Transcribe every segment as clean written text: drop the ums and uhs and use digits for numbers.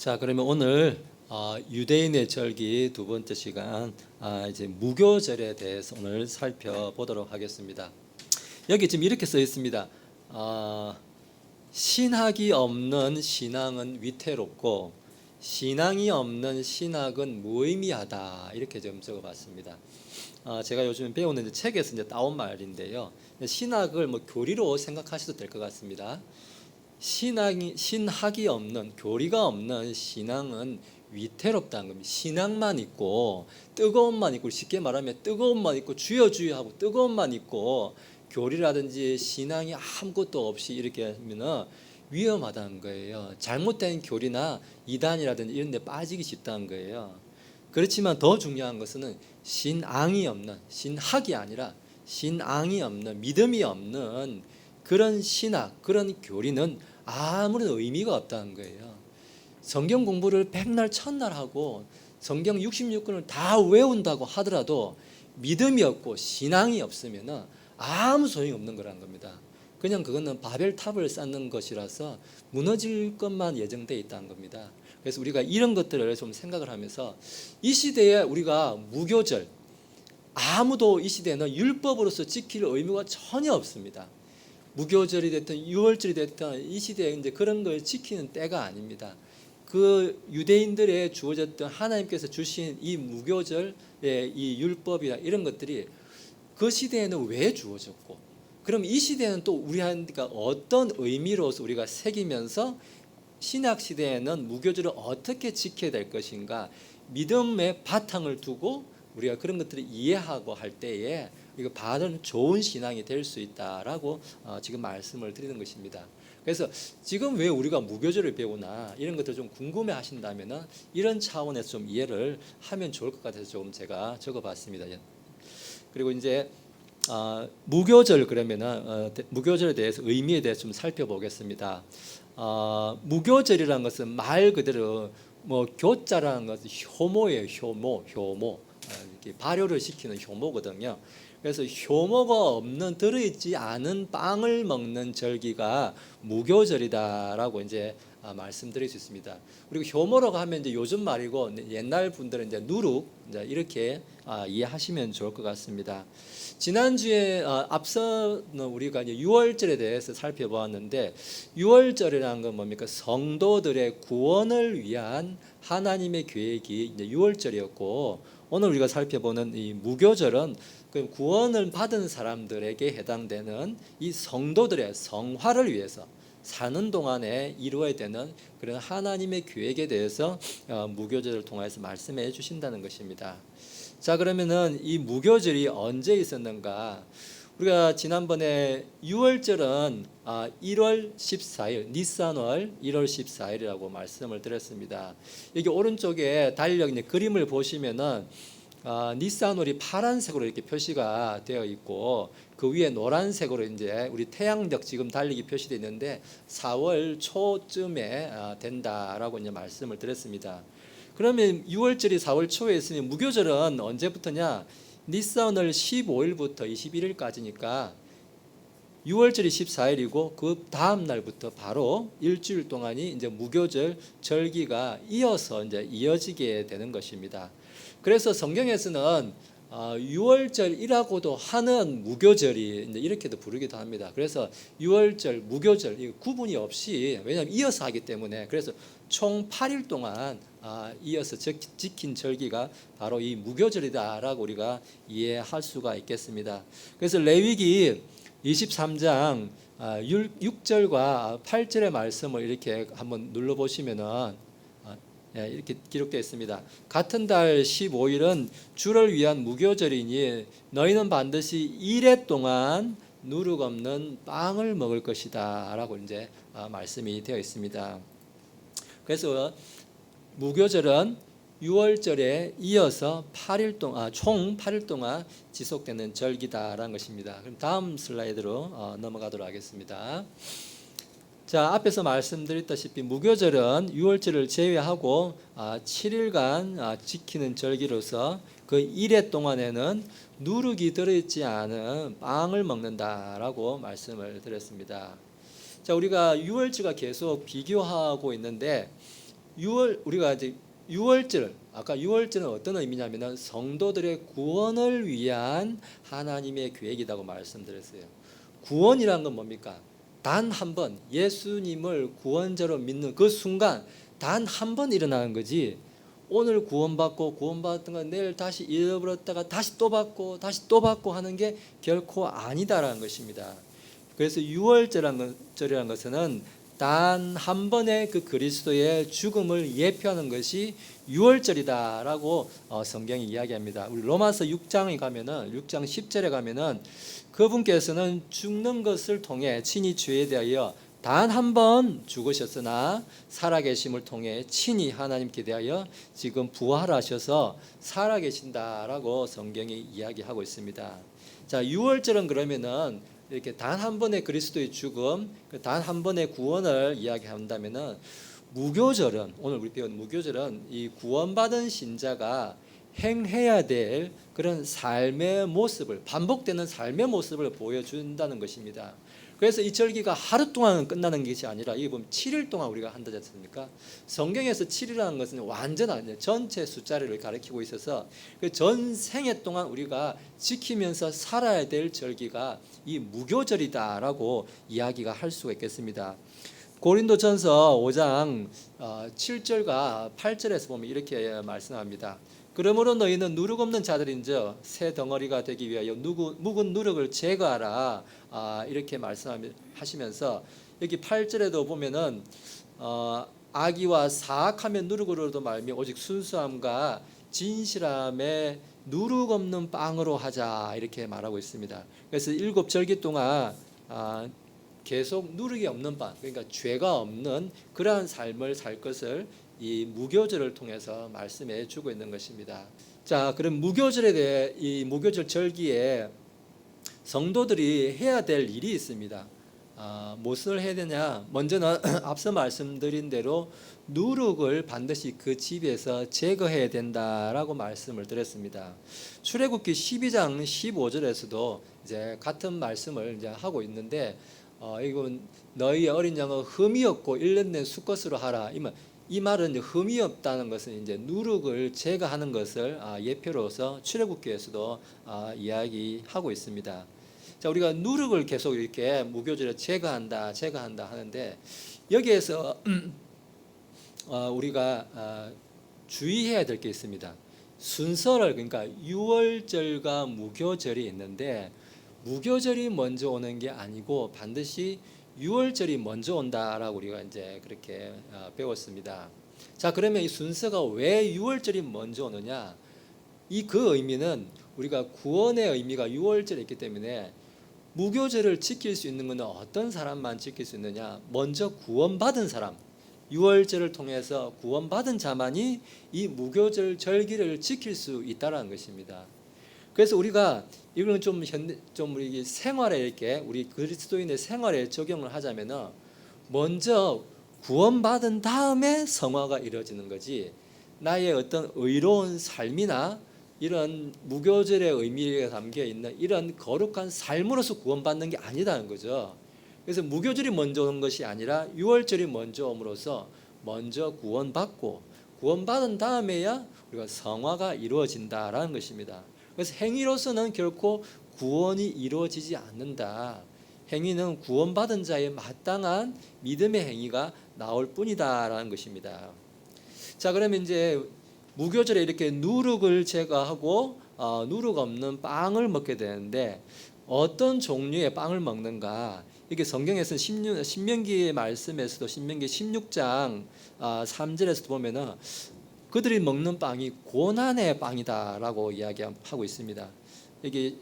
자, 그러면 오늘 유대인의 절기 두 번째 시간 이제 무교절에 대해서 오늘 살펴보도록 하겠습니다. 여기 지금 이렇게 써 있습니다. 신학이 없는 신앙은 위태롭고 신앙이 없는 신학은 무의미하다, 이렇게 좀 적어봤습니다. 제가 요즘 배우는 이제 책에서 이제 따온 말인데요. 신학을 뭐 교리로 생각하셔도 될 것 같습니다. 신학이 없는, 교리가 없는 신앙은 위태롭다는 겁니다. 신앙만 있고 뜨거움만 있고, 쉽게 말하면 뜨거움만 있고 주여 주여 하고 뜨거움만 있고 교리라든지 신앙이 아무것도 없이 이렇게 하면 위험하다는 거예요. 잘못된 교리나 이단이라든지 이런 데 빠지기 쉽다는 거예요. 그렇지만 더 중요한 것은 신앙이 없는, 신학이 아니라 신앙이 없는, 믿음이 없는 그런 신학, 그런 교리는 아무런 의미가 없다는 거예요. 성경 공부를 백날 첫날 하고 성경 66권을 다 외운다고 하더라도 믿음이 없고 신앙이 없으면 아무 소용이 없는 거란 겁니다. 그냥 그거는 바벨탑을 쌓는 것이라서 무너질 것만 예정되어 있다는 겁니다. 그래서 우리가 이런 것들을 좀 생각을 하면서 이 시대에 우리가 무교절, 아무도 이 시대에는 율법으로서 지킬 의무가 전혀 없습니다. 무교절이 됐든 유월절이 됐든 이 시대에 이제 그런 걸 지키는 때가 아닙니다. 그 유대인들에 주어졌던 하나님께서 주신 이 무교절의 이 율법이나 이런 것들이 그 시대에는 왜 주어졌고, 그럼 이 시대에는 또 우리한테 어떤 의미로서 우리가 새기면서 신약 시대에는 무교절을 어떻게 지켜야 될 것인가, 믿음의 바탕을 두고 우리가 그런 것들을 이해하고 할 때에 이거 바른 좋은 신앙이 될 수 있다라고 지금 말씀을 드리는 것입니다. 그래서 지금 왜 우리가 무교절을 배우나 이런 것들 좀 궁금해 하신다면 이런 차원에서 좀 이해를 하면 좋을 것 같아서 조금 제가 적어봤습니다. 그리고 이제 무교절, 그러면은 무교절에 대해서 의미에 대해서 좀 살펴보겠습니다. 무교절이라는 것은 말 그대로 뭐 교자라는 것은 효모예요. 효모. 이렇게 발효를 시키는 효모거든요. 그래서 효모가 없는, 들어있지 않은 빵을 먹는 절기가 무교절이다라고 이제 말씀드릴 수 있습니다. 그리고 효모라고 하면 이제 요즘 말이고 옛날 분들은 이제 누룩, 이제 이렇게 이해하시면 좋을 것 같습니다. 지난주에 앞서는 우리가 이제 유월절에 대해서 살펴보았는데, 유월절이라는 건 뭡니까? 성도들의 구원을 위한 하나님의 계획이 이제 유월절이었고, 오늘 우리가 살펴보는 이 무교절은 그 구원을 받은 사람들에게 해당되는 이 성도들의 성화를 위해서 사는 동안에 이루어야 되는 그런 하나님의 계획에 대해서 무교절을 통해서 말씀해 주신다는 것입니다. 자, 그러면은 이 무교절이 언제 있었는가? 우리가 지난번에 6월절은 1월 14일, 니산월 1월 14일이라고 말씀을 드렸습니다. 여기 오른쪽에 달력 그림을 보시면은 니산월이 파란색으로 이렇게 표시가 되어 있고, 그 위에 노란색으로 이제 우리 태양력 지금 달력이 표시되어 있는데 4월 초쯤에 된다라고 이제 말씀을 드렸습니다. 그러면 6월절이 4월 초에 있으니 무교절은 언제부터냐? 니산월 15일부터 21일까지니까 6월절이 14일이고 그 다음 날부터 바로 일주일 동안이 이제 무교절 절기가 이어서 이제 이어지게 되는 것입니다. 그래서 성경에서는 6월절이라고도 하는 무교절이 이제 이렇게도 부르기도 합니다. 그래서 6월절, 무교절 구분이 없이, 왜냐하면 이어서 하기 때문에, 그래서 총 8일 동안 이어서 지킨 절기가 바로 이 무교절이다라고 우리가 이해할 수가 있겠습니다. 그래서 레위기 23장 6절과 8절의 말씀을 이렇게 한번 눌러보시면은 이렇게 기록되어 있습니다. 같은 달 15일은 주를 위한 무교절이니 너희는 반드시 1해 동안 누룩 없는 빵을 먹을 것이다 라고 이제 말씀이 되어 있습니다. 그래서 무교절은 6월절에 이어서 8일 동안, 총 8일 동안 지속되는 절기다라는 것입니다. 그럼 다음 슬라이드로 넘어가도록 하겠습니다. 자, 앞에서 말씀드렸다시피 무교절은 6월절을 제외하고 7일간 지키는 절기로서 그 1회 동안에는 누룩이 들어있지 않은 빵을 먹는다라고 말씀을 드렸습니다. 자, 우리가 6월절과 계속 비교하고 있는데 우리가 이제 유월절, 아까 유월절은 어떤 의미냐면은 성도들의 구원을 위한 하나님의 계획이라고 말씀드렸어요. 구원이란 건 뭡니까? 단 한 번 예수님을 구원자로 믿는 그 순간 단 한 번 일어나는 거지. 오늘 구원받고 구원받았던 건 내일 다시 잃어버렸다가 다시 또 받고 다시 또 받고 하는 게 결코 아니다라는 것입니다. 그래서 유월절이라는 것은 단 한 번의 그 그리스도의 죽음을 예표하는 것이 유월절이다라고 성경이 이야기합니다. 우리 로마서 6장에 가면은 6장 10절에 가면은 그분께서는 죽는 것을 통해 친히 죄에 대하여 단 한 번 죽으셨으나 살아계심을 통해 친히 하나님께 대하여 지금 부활하셔서 살아계신다라고 성경이 이야기하고 있습니다. 자, 유월절은 그러면은 이렇게 단 한 번의 그리스도의 죽음, 단 한 번의 구원을 이야기한다면은 무교절은, 오늘 우리 배운 무교절은 이 구원받은 신자가 행해야 될 그런 삶의 모습을, 반복되는 삶의 모습을 보여준다는 것입니다. 그래서 이 절기가 하루 동안 끝나는 것이 아니라 이게 보면 7일 동안 우리가 한다지 않습니까? 성경에서 7이라는 것은 완전한 전체 숫자를 가리키고 있어서 그 전 생애 동안 우리가 지키면서 살아야 될 절기가 이 무교절이다라고 이야기가 할 수가 있겠습니다. 고린도전서 5장 7절과 8절에서 보면 이렇게 말씀합니다. 그러므로 너희는 누룩 없는 자들인즉 새 덩어리가 되기 위하여 묵은 누룩을 제거하라, 이렇게 말씀하시면서 여기 8절에도 보면은 악의와 사악하면 누룩으로도 말미 오직 순수함과 진실함에 누룩 없는 빵으로 하자, 이렇게 말하고 있습니다. 그래서 7절기 동안 계속 누룩이 없는 빵, 그러니까 죄가 없는 그러한 삶을 살 것을 이 무교절을 통해서 말씀해 주고 있는 것입니다. 자, 그럼 무교절에 대해 이 무교절 절기에 성도들이 해야 될 일이 있습니다. 무엇을 해야 되냐? 먼저는 앞서 말씀드린 대로 누룩을 반드시 그 집에서 제거해야 된다라고 말씀을 드렸습니다. 출애굽기 12장 15절에서도 이제 같은 말씀을 이제 하고 있는데, 이건 너희 어린 양은 흠이 없고 1년 낸 수컷으로 하라. 이 말은 흠이 없다는 것은 이제 누룩을 제거하는 것을 예표로서 출애굽기에서도 이야기하고 있습니다. 자, 우리가 누룩을 계속 이렇게 무교절에 제거한다 하는데, 여기에서 우리가 주의해야 될 게 있습니다. 순서를, 그러니까 유월절과 무교절이 있는데 무교절이 먼저 오는 게 아니고 반드시 유월절이 먼저 온다라고 우리가 이제 그렇게 배웠습니다. 자, 그러면 이 순서가 왜 유월절이 먼저 오느냐? 그 의미는 우리가 구원의 의미가 유월절에 있기 때문에 무교절을 지킬 수 있는 것은 어떤 사람만 지킬 수 있느냐? 먼저 구원받은 사람, 유월절을 통해서 구원받은 자만이 이 무교절 절기를 지킬 수 있다라는 것입니다. 그래서 우리가 이거는 좀 우리 생활에 이렇게 우리 그리스도인의 생활에 적용을 하자면은 먼저 구원받은 다음에 성화가 이루어지는 거지, 나의 어떤 의로운 삶이나 이런 무교절의 의미가 담겨 있는 이런 거룩한 삶으로서 구원받는 게 아니다는 거죠. 그래서 무교절이 먼저 온 것이 아니라 유월절이 먼저 옴으로써 먼저 구원받고 구원받은 다음에야 우리가 성화가 이루어진다라는 것입니다. 그래서 행위로서는 결코 구원이 이루어지지 않는다. 행위는 구원받은 자의 마땅한 믿음의 행위가 나올 뿐이다라는 것입니다. 자, 그러면 이제 무교절에 이렇게 누룩을 제거하고 누룩 없는 빵을 먹게 되는데 어떤 종류의 빵을 먹는가? 이게 성경에서 신명기의 말씀에서도 신명기 16장 3절에서도 보면은 그들이 먹는 빵이 고난의 빵이다라고 이야기하고 있습니다. 여기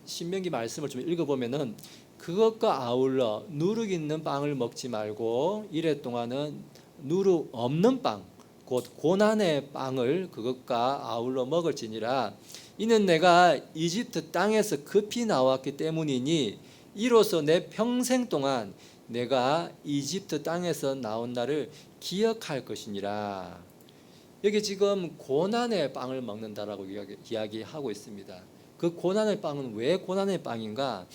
신명기 말씀을 좀 읽어보면은 그것과 아울러 누룩 있는 빵을 먹지 말고 이래 동안은 누룩 없는 빵, 곧 고난의 빵을 그것과 아울러 먹을지니라. 이는 내가 이집트 땅에서 급히 나왔기 때문이니 이로써 내 평생 동안 내가 이집트 땅에서 나온 날을 기억할 것이니라. 여기 지금 고난의 빵을 먹는다라고 이야기하고 있습니다. 그 고난의 빵은 왜 고난의 빵인가?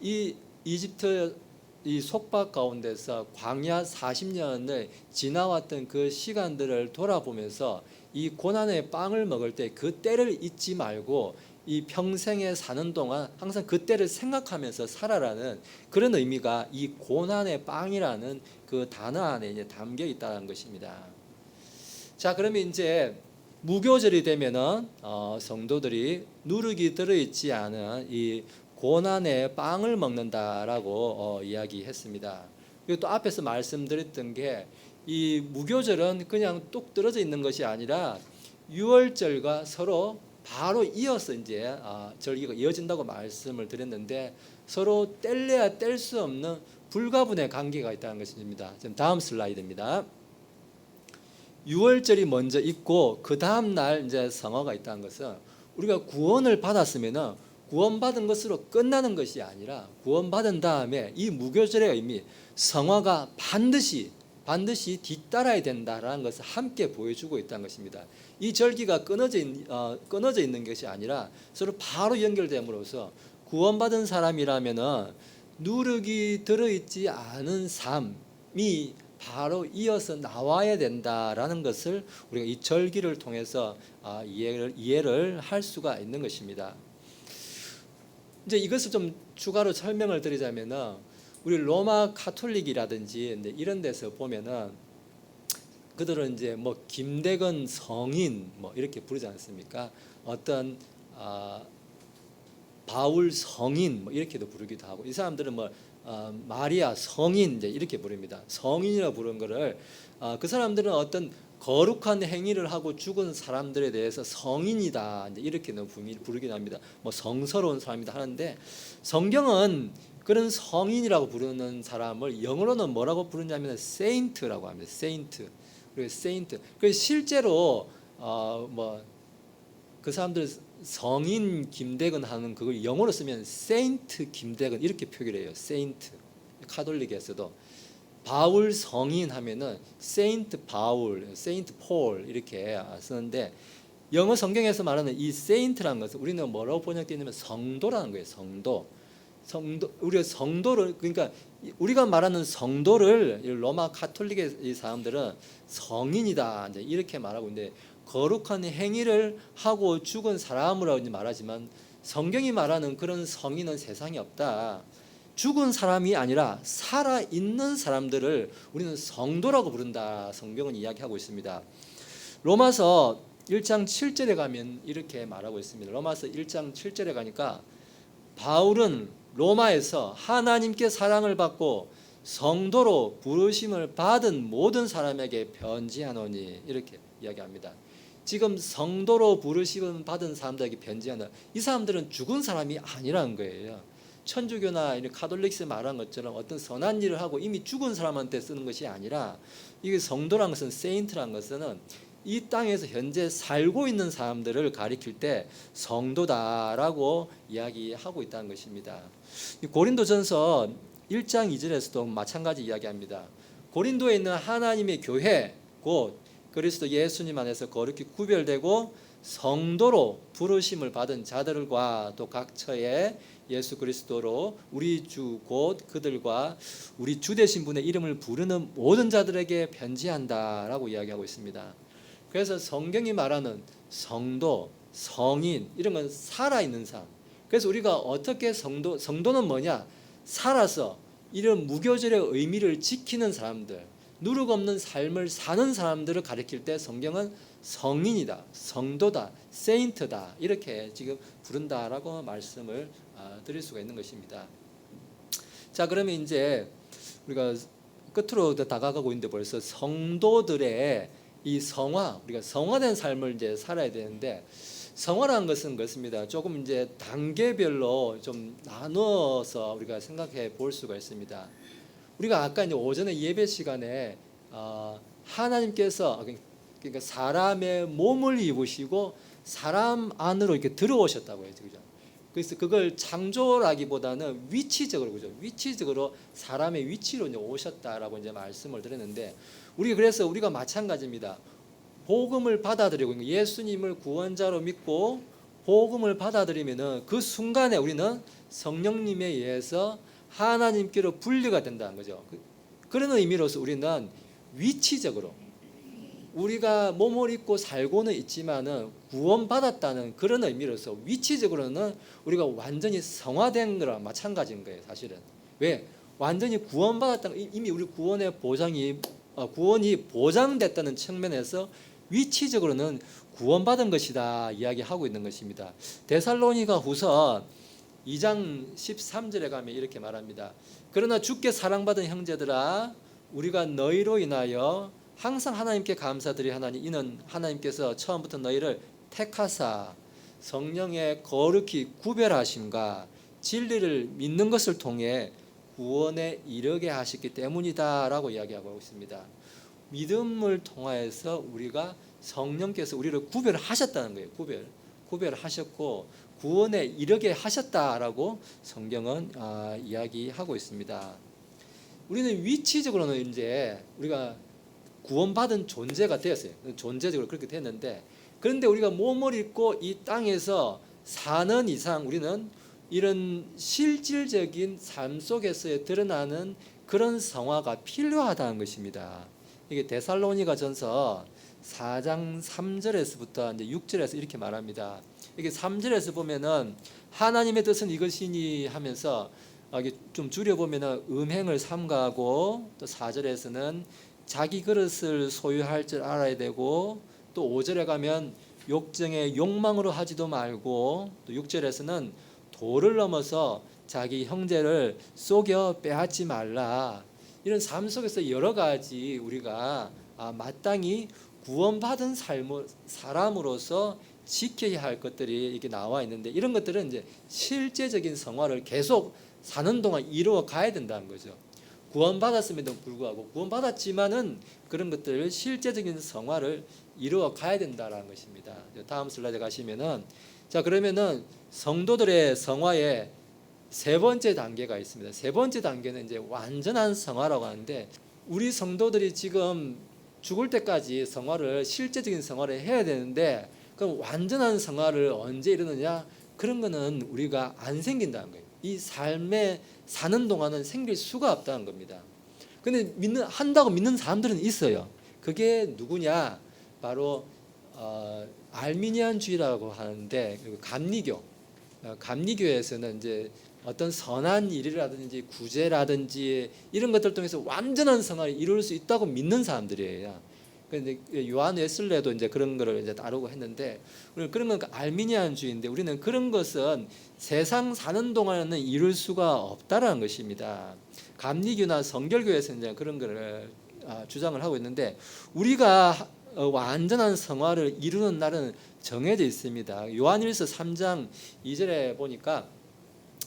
이 이집트 이 속박 가운데서 광야 40년을 지나왔던 그 시간들을 돌아보면서 이 고난의 빵을 먹을 때 그 때를 잊지 말고 이 평생에 사는 동안 항상 그 때를 생각하면서 살아라는 그런 의미가 이 고난의 빵이라는 그 단어 안에 이제 담겨 있다는 것입니다. 자, 그러면 이제 무교절이 되면은 성도들이 누룩이 들어있지 않은 이 고난의 빵을 먹는다라고 이야기했습니다. 그리고 또 앞에서 말씀드렸던 게 이 무교절은 그냥 뚝 떨어져 있는 것이 아니라 유월절과 서로 바로 이어서 이제 절기가 이어진다고 말씀을 드렸는데 서로 뗄래야 뗄 수 없는 불가분의 관계가 있다는 것입니다. 지금 다음 슬라이드입니다. 유월절이 먼저 있고 그 다음 날 이제 성화가 있다는 것은 우리가 구원을 받았으면은 구원받은 것으로 끝나는 것이 아니라 구원받은 다음에 이 무교절의 의미, 성화가 반드시 뒤따라야 된다라는 것을 함께 보여주고 있다는 것입니다. 이 절기가 끊어져 있는 것이 아니라 서로 바로 연결됨으로써 구원받은 사람이라면은 누룩이 들어있지 않은 삶이 바로 이어서 나와야 된다라는 것을 우리가 이 절기를 통해서 이해를 할 수가 있는 것입니다. 이제 이것을 좀 추가로 설명을 드리자면은 우리 로마 카톨릭이라든지 이런 데서 보면은 그들은 이제 뭐 김대건 성인 뭐 이렇게 부르지 않습니까? 어떤 바울 성인 뭐 이렇게도 부르기도 하고 이 사람들은 뭐 마리아 성인 이제 이렇게 부릅니다. 성인이라고 부르는 거를 그 사람들은 어떤 거룩한 행위를 하고 죽은 사람들에 대해서 성인이다 이제 이렇게는 부르긴 합니다. 뭐 성스러운 사람이다 하는데 성경은 그런 성인이라고 부르는 사람을 영어로는 뭐라고 부르냐면 saint라고 합니다. saint. 그리고 saint. 그 실제로 뭐 그 사람들 성인 김대건 하는 그걸 영어로 쓰면 saint 김대건 이렇게 표기를 해요. saint. 카톨릭에서도 바울 성인 하면은 saint 바울, saint paul 이렇게 쓰는데 영어 성경에서 말하는 이 saint라는 것은 우리는 뭐라고 번역되냐면 성도라는 거예요. 성도. 우리가 성도를 그러니까 우리가 말하는 성도를 로마 카톨릭의 이 사람들은 성인이다 이제 이렇게 말하고 있는데 거룩한 행위를 하고 죽은 사람으로 말하지만 성경이 말하는 그런 성인은 세상에 없다. 죽은 사람이 아니라 살아 있는 사람들을 우리는 성도라고 부른다. 성경은 이야기하고 있습니다. 로마서 1장 7절에 가면 이렇게 말하고 있습니다. 로마서 1장 7절에 가니까 바울은 로마에서 하나님께 사랑을 받고 성도로 부르심을 받은 모든 사람에게 편지하노니 이렇게 이야기합니다. 지금 성도로 부르심을 받은 사람들에게 편지하는 이 사람들은 죽은 사람이 아니라는 거예요. 천주교나 카톨릭스 말한 것처럼 어떤 선한 일을 하고 이미 죽은 사람한테 쓰는 것이 아니라 이게 성도란 것은 세인트란 것은 이 땅에서 현재 살고 있는 사람들을 가리킬 때 성도다라고 이야기하고 있다는 것입니다. 고린도전서 1장 2절에서도 마찬가지 이야기합니다. 고린도에 있는 하나님의 교회 곧 그리스도 예수님 안에서 거룩히 구별되고 성도로 부르심을 받은 자들과 또 각처에 예수 그리스도로 우리 주 곧 그들과 우리 주 되신 분의 이름을 부르는 모든 자들에게 편지한다라고 이야기하고 있습니다. 그래서 성경이 말하는 성도, 성인 이런 건 살아있는 삶. 그래서 우리가 어떻게 성도는 뭐냐? 살아서 이런 무교절의 의미를 지키는 사람들, 누룩 없는 삶을 사는 사람들을 가리킬 때 성경은 성인이다, 성도다, 세인트다 이렇게 지금 부른다라고 말씀을 드릴 수가 있는 것입니다. 자, 그러면 이제 우리가 끝으로 다가가고 있는데 벌써 성도들의 이 성화, 우리가 성화된 삶을 이제 살아야 되는데 성화라는 것은 그렇습니다. 조금 이제 단계별로 좀 나누어서 우리가 생각해 볼 수가 있습니다. 우리가 아까 이제 오전에 예배 시간에 하나님께서 그러니까 사람의 몸을 입으시고 사람 안으로 이렇게 들어오셨다고 해요, 그죠? 그래서 그걸 창조라기보다는 위치적으로 그죠? 위치적으로 사람의 위치로 이제 오셨다라고 이제 말씀을 드렸는데 그래서 우리가 마찬가지입니다. 복음을 받아들이고 예수님을 구원자로 믿고 복음을 받아들이면은 그 순간에 우리는 성령님에 의해서 하나님께로 분리가 된다는 거죠. 그런 의미로서 우리는 위치적으로 우리가 몸을 입고 살고는 있지만은 구원받았다는 그런 의미로서 위치적으로는 우리가 완전히 성화된 거랑 마찬가지인 거예요. 사실은 왜 완전히 구원받았다는 이미 우리 구원의 보장이 구원이 보장됐다는 측면에서 위치적으로는 구원받은 것이다 이야기하고 있는 것입니다. 데살로니가 후서 2장 13절에 가면 이렇게 말합니다. 그러나 주께 사랑받은 형제들아 우리가 너희로 인하여 항상 하나님께 감사드려 하나니 이는 하나님께서 처음부터 너희를 택하사 성령의 거룩히 구별하심과 진리를 믿는 것을 통해 구원에 이르게 하셨기 때문이다라고 이야기하고 있습니다. 믿음을 통하여서 우리가 성령께서 우리를 구별하셨다는 거예요. 구별하셨고 구원에 이르게 하셨다라고 성경은 이야기하고 있습니다. 우리는 위치적으로는 이제 우리가 구원받은 존재가 되었어요. 존재적으로 그렇게 됐는데 그런데 우리가 몸을 입고 이 땅에서 사는 이상 우리는 이런 실질적인 삶 속에서 드러나는 그런 성화가 필요하다는 것입니다. 이게 데살로니가 전서 4장 3절에서부터 이제 6절에서 이렇게 말합니다. 이게 3절에서 보면은 하나님의 뜻은 이것이니 하면서 이게 좀 줄여 보면은 음행을 삼가하고 또 4절에서는 자기 그릇을 소유할 줄 알아야 되고 또 5절에 가면 욕정의 욕망으로 하지도 말고 또 6절에서는 도를 넘어서 자기 형제를 속여 빼앗지 말라. 이런 삶 속에서 여러 가지 우리가 마땅히 구원받은 사람으로서 지켜야 할 것들이 이렇게 나와 있는데 이런 것들은 이제 실제적인 성화를 계속 사는 동안 이루어 가야 된다는 거죠. 구원받았음에도 불구하고 구원받았지만은 그런 것들을 실제적인 성화를 이루어 가야 된다는 것입니다. 다음 슬라이드 가시면은 자 그러면은 성도들의 성화에 세 번째 단계가 있습니다. 세 번째 단계는 이제 완전한 성화라고 하는데 우리 성도들이 지금 죽을 때까지 성화를 실제적인 성화를 해야 되는데 그럼 완전한 성화를 언제 이루느냐? 그런 거는 우리가 안 생긴다는 거예요. 이 삶에 사는 동안은 생길 수가 없다는 겁니다. 근데 한다고 믿는 사람들은 있어요. 그게 누구냐? 바로 알미니안주의라고 하는데 감리교에서는 이제 어떤 선한 일이라든지 구제라든지 이런 것들 통해서 완전한 성화를 이룰 수 있다고 믿는 사람들이에요. 근데 요한 웨슬레도 이제 그런 거를 이제 다루고 했는데 우리는 그런 건 알미니안주의인데 우리는 그런 것은 세상 사는 동안에는 이룰 수가 없다라는 것입니다. 감리교나 성결교에서 이제 그런 거를 주장을 하고 있는데 우리가 완전한 성화를 이루는 날은 정해져 있습니다. 요한일서 3장 2절에 보니까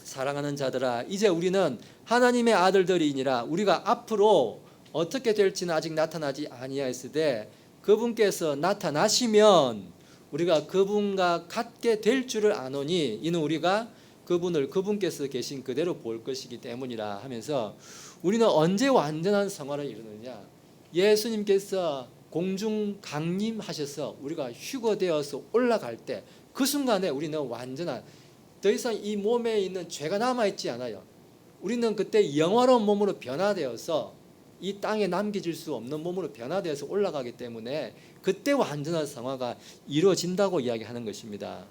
사랑하는 자들아 이제 우리는 하나님의 아들들이니라 우리가 앞으로 어떻게 될지는 아직 나타나지 아니하였으되 그분께서 나타나시면 우리가 그분과 같게 될 줄을 아노니 이는 우리가 그분께서 계신 그대로 볼 것이기 때문이라 하면서 우리는 언제 완전한 성화를 이루느냐? 예수님께서 공중 강림하셔서 우리가 휴거되어서 올라갈 때 그 순간에 우리는 완전한 더 이상 이 몸에 있는 죄가 남아있지 않아요. 우리는 그때 영화로운 몸으로 변화되어서 이 땅에 남겨질 수 없는 몸으로 변화되어서 올라가기 때문에 그때 완전한 성화가 이루어진다고 이야기하는 것입니다.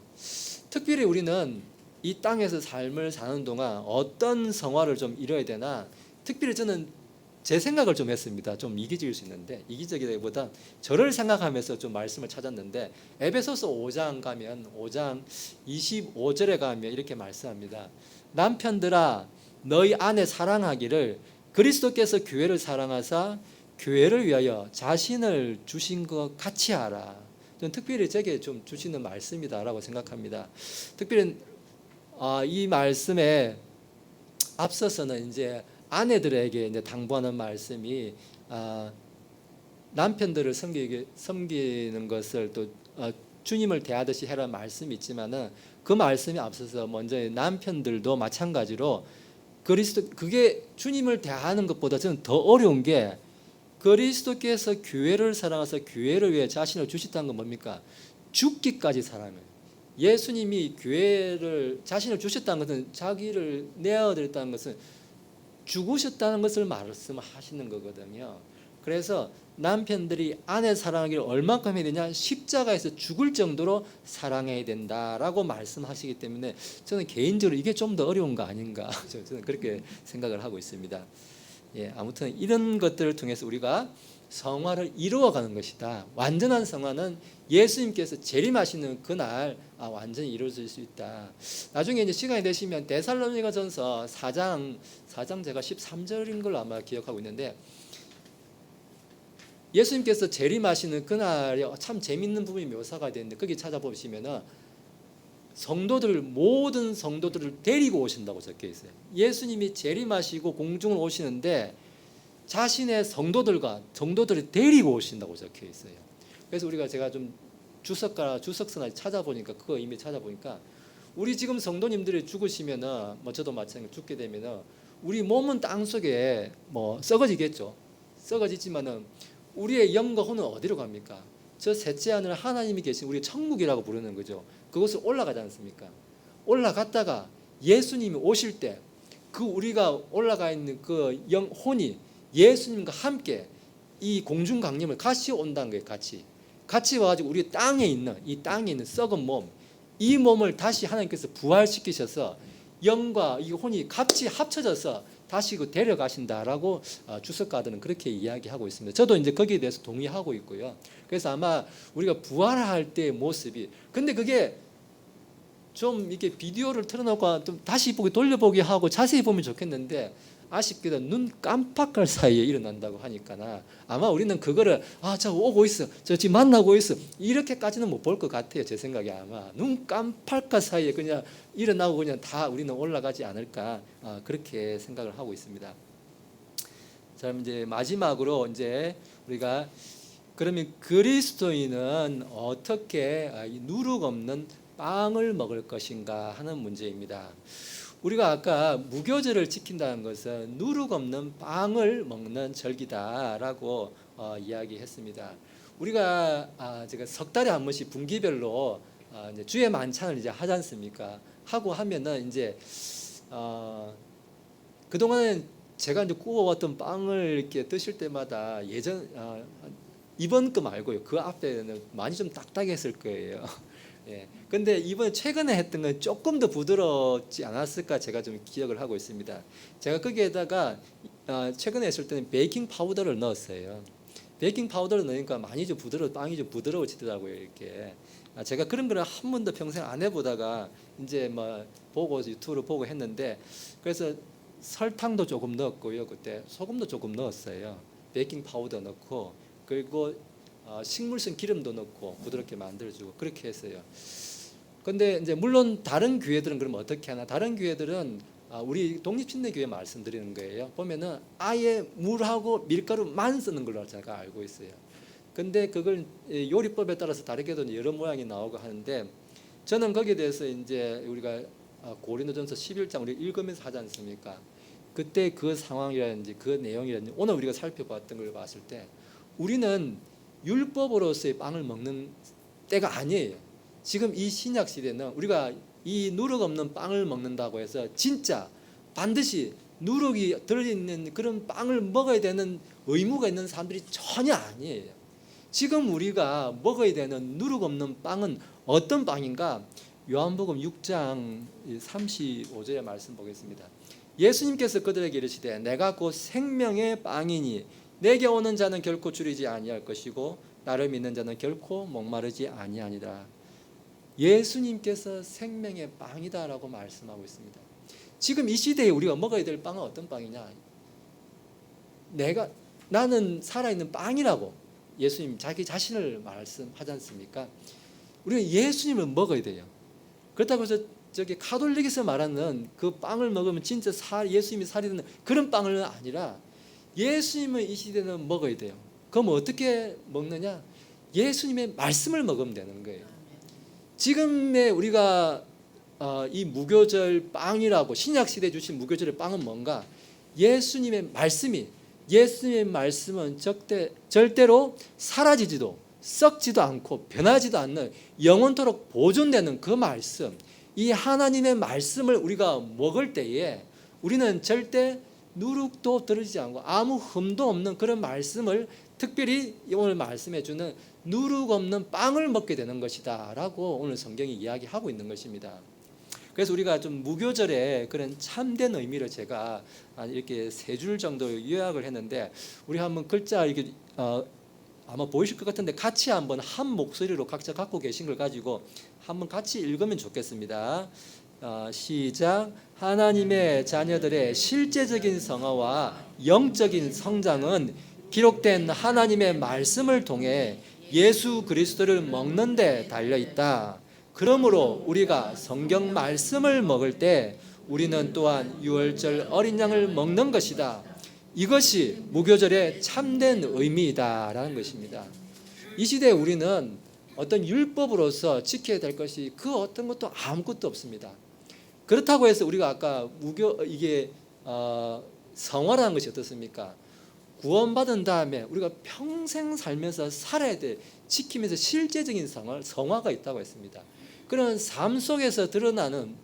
특별히 우리는 이 땅에서 삶을 사는 동안 어떤 성화를 좀 이뤄야 되나 특별히 저는 제 생각을 좀 했습니다. 좀 이기적일 수 있는데 이기적이기보다 저를 생각하면서 좀 말씀을 찾았는데 에베소서 5장 가면 5장 25절에 가면 이렇게 말씀합니다. 남편들아 너희 아내 사랑하기를 그리스도께서 교회를 사랑하사 교회를 위하여 자신을 주신 것 같이 하라. 저는 특별히 제게 좀 주시는 말씀이다라고 생각합니다. 특별히 이 말씀에 앞서서는 이제 아내들에게 이제 당부하는 말씀이 남편들을 섬기는 것을 또 주님을 대하듯이 해라는 말씀이 있지만은 그 말씀이 앞서서 먼저 남편들도 마찬가지로 그게 주님을 대하는 것보다 저는 더 어려운 게 그리스도께서 교회를 사랑하사 교회를 위해 자신을 주셨다는 건 뭡니까? 죽기까지 사랑을. 예수님이 교회를 자신을 주셨다는 것은 자기를 내어드렸다는 것은 죽으셨다는 것을 말씀하시는 거거든요. 그래서 남편들이 아내 사랑하기를 얼마큼 해야 되냐, 십자가에서 죽을 정도로 사랑해야 된다라고 말씀하시기 때문에 저는 개인적으로 이게 좀 더 어려운 거 아닌가 저는 그렇게 생각을 하고 있습니다. 예, 아무튼 이런 것들을 통해서 우리가 성화를 이루어가는 것이다. 완전한 성화는 예수님께서 재림하시는 그날 완전히 이루어질 수 있다. 나중에 이제 시간이 되시면 데살로니가전서 4장 제가 13절인 걸로 아마 기억하고 있는데, 예수님께서 재림하시는 그날이 참 재밌는 부분이 묘사가 되는데, 거기 찾아보시면은 모든 성도들을 데리고 오신다고 적혀 있어요. 예수님이 재림하시고 공중을 오시는데 자신의 성도들을 데리고 오신다고 적혀 있어요. 그래서 제가 좀 주석서나 찾아보니까, 그거 이미 찾아보니까, 우리 지금 성도님들이 죽으시면은, 저도 마찬가지로 죽게 되면은 우리 몸은 땅 속에 썩어지겠죠. 썩어지지만은 우리의 영과 혼은 어디로 갑니까? 저 셋째 하늘 하나님이 계신 우리 천국이라고 부르는 거죠. 그곳을 올라가지 않습니까? 올라갔다가 예수님이 오실 때 그 우리가 올라가 있는 그 혼이 예수님과 함께 이 공중 강림을 같이 온다는 거예요. 같이 와가지고 우리 땅에 있는 썩은 몸, 이 몸을 다시 하나님께서 부활시키셔서 영과 이 혼이 같이 합쳐져서 다시 데려가신다라고 주석가들은 그렇게 이야기하고 있습니다. 저도 이제 거기에 대해서 동의하고 있고요. 그래서 아마 우리가 부활할 때의 모습이, 근데 그게 좀 이렇게 비디오를 틀어놓고 좀 다시 돌려보기 하고 자세히 보면 좋겠는데, 아쉽게도 눈 깜빡할 사이에 일어난다고 하니까 아마 우리는 그거를 저 오고 있어, 저 지금 만나고 있어, 이렇게까지는 못 볼 것 같아요. 제 생각에 아마 눈 깜빡할 사이에 그냥 일어나고 그냥 다 우리는 올라가지 않을까, 그렇게 생각을 하고 있습니다. 자, 이제 마지막으로 이제 우리가 그러면 그리스도인은 어떻게 누룩 없는 빵을 먹을 것인가 하는 문제입니다. 우리가 아까 무교절을 지킨다는 것은 누룩 없는 빵을 먹는 절기다라고 이야기했습니다. 우리가 제가 석 달에 한 번씩 분기별로 이제 주의 만찬을 이제 하지 않습니까? 하고 하면은 이제 그동안은 제가 이제 구워왔던 빵을 이렇게 드실 때마다 이번 거 말고요, 그 앞에는 많이 좀 딱딱했을 거예요. 예. 근데 이번에 최근에 했던 건 조금 더 부드럽지 않았을까 제가 좀 기억을 하고 있습니다. 제가 거기에다가 최근에 했을 때는 베이킹 파우더를 넣었어요. 베이킹 파우더를 넣으니까 많이 빵이 좀 부드러워지더라고요. 이렇게 제가 그런 거를 한 번도 평생 안 해보다가 이제 유튜브를 보고 했는데, 그래서 설탕도 조금 넣었고요, 그때 소금도 조금 넣었어요. 베이킹 파우더 넣고, 그리고 식물성 기름도 넣고 부드럽게 만들어주고 그렇게 했어요. 근데 이제 물론 다른 교회들은 그럼 어떻게 하나? 다른 교회들은 우리 독립신대교회 말씀드리는 거예요. 보면은 아예 물하고 밀가루만 쓰는 걸로 제가 알고 있어요. 근데 그걸 요리법에 따라서 다르게도 여러 모양이 나오고 하는데, 저는 거기에 대해서 이제 우리가 고린도전서 11장 우리 읽으면서 하지 않습니까? 그때 그 상황이라든지 그 내용이라든지 오늘 우리가 살펴봤던 걸 봤을 때, 우리는 율법으로서의 빵을 먹는 때가 아니에요. 지금 이 신약 시대는 우리가 이 누룩 없는 빵을 먹는다고 해서 진짜 반드시 누룩이 들어있는 그런 빵을 먹어야 되는 의무가 있는 사람들이 전혀 아니에요. 지금 우리가 먹어야 되는 누룩 없는 빵은 어떤 빵인가? 요한복음 6장 35절의 말씀 보겠습니다. 예수님께서 그들에게 이르시되 내가 곧 생명의 빵이니 내게 오는 자는 결코 줄이지 아니할 것이고 나를 믿는 자는 결코 목마르지 아니하니라. 예수님께서 생명의 빵이다라고 말씀하고 있습니다. 지금 이 시대에 우리가 먹어야 될 빵은 어떤 빵이냐? 나는 살아있는 빵이라고 예수님 자기 자신을 말씀하지 않습니까? 우리가 예수님을 먹어야 돼요. 그렇다고 해서 카톨릭에서 말하는 그 빵을 먹으면 진짜 예수님이 살이 되는 그런 빵은 아니라, 예수님을 이 시대는 먹어야 돼요. 그럼 어떻게 먹느냐? 예수님의 말씀을 먹으면 되는 거예요. 지금의 우리가 이 무교절 빵이라고 신약 시대에 주신 무교절의 빵은 뭔가? 예수님의 말씀은 절대로 사라지지도 썩지도 않고 변하지도 않는 영원토록 보존되는 그 말씀, 이 하나님의 말씀을 우리가 먹을 때에 우리는 절대 누룩도 떨어지지 않고 아무 흠도 없는 그런 말씀을 특별히 오늘 말씀해 주는 누룩 없는 빵을 먹게 되는 것이다 라고 오늘 성경이 이야기하고 있는 것입니다. 그래서 우리가 좀 무교절의 그런 참된 의미를 제가 이렇게 3줄 정도 요약을 했는데, 우리 한번 글자 이렇게 아마 보이실 것 같은데 같이 한번 한 목소리로 각자 갖고 계신 걸 가지고 한번 같이 읽으면 좋겠습니다. 시작. 하나님의 자녀들의 실제적인 성화와 영적인 성장은 기록된 하나님의 말씀을 통해 예수 그리스도를 먹는 데 달려 있다. 그러므로 우리가 성경 말씀을 먹을 때 우리는 또한 유월절 어린 양을 먹는 것이다. 이것이 무교절의 참된 의미이다라는 것입니다. 이 시대에 우리는 어떤 율법으로서 지켜야 될 것이 그 어떤 것도 아무것도 없습니다. 그렇다고 해서 우리가 아까 이게 성화라는 것이 어떻습니까? 구원받은 다음에 우리가 평생 살면서 살아야 돼 지키면서 실제적인 성화가 있다고 했습니다. 그런 삶 속에서 드러나는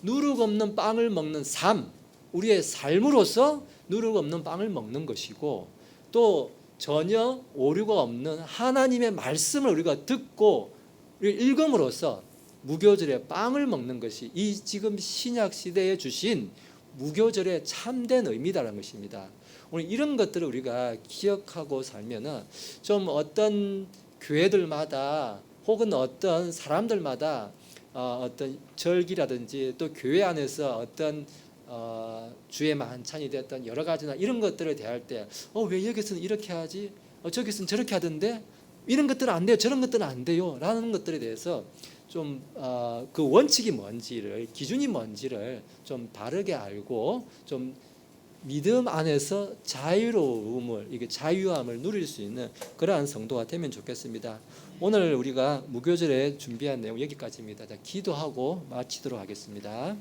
누룩 없는 빵을 먹는 삶, 우리의 삶으로서 누룩 없는 빵을 먹는 것이고, 또 전혀 오류가 없는 하나님의 말씀을 우리가 듣고 읽음으로써 무교절의 빵을 먹는 것이 이 지금 신약 시대에 주신 무교절의 참된 의미다라는 것입니다. 오늘 이런 것들을 우리가 기억하고 살면은 좀 어떤 교회들마다 혹은 어떤 사람들마다 어떤 절기라든지 또 교회 안에서 어떤 주의 만찬이 됐던 여러 가지나 이런 것들을 대할 때 왜 여기서는 이렇게 하지? 저기서는 저렇게 하던데? 이런 것들은 안 돼요. 저런 것들은 안 돼요. 라는 것들에 대해서 좀 그 원칙이 뭔지를, 기준이 뭔지를 좀 바르게 알고 좀 믿음 안에서 자유로움을, 이게 자유함을 누릴 수 있는 그러한 성도가 되면 좋겠습니다. 오늘 우리가 무교절에 준비한 내용 여기까지입니다. 자, 기도하고 마치도록 하겠습니다.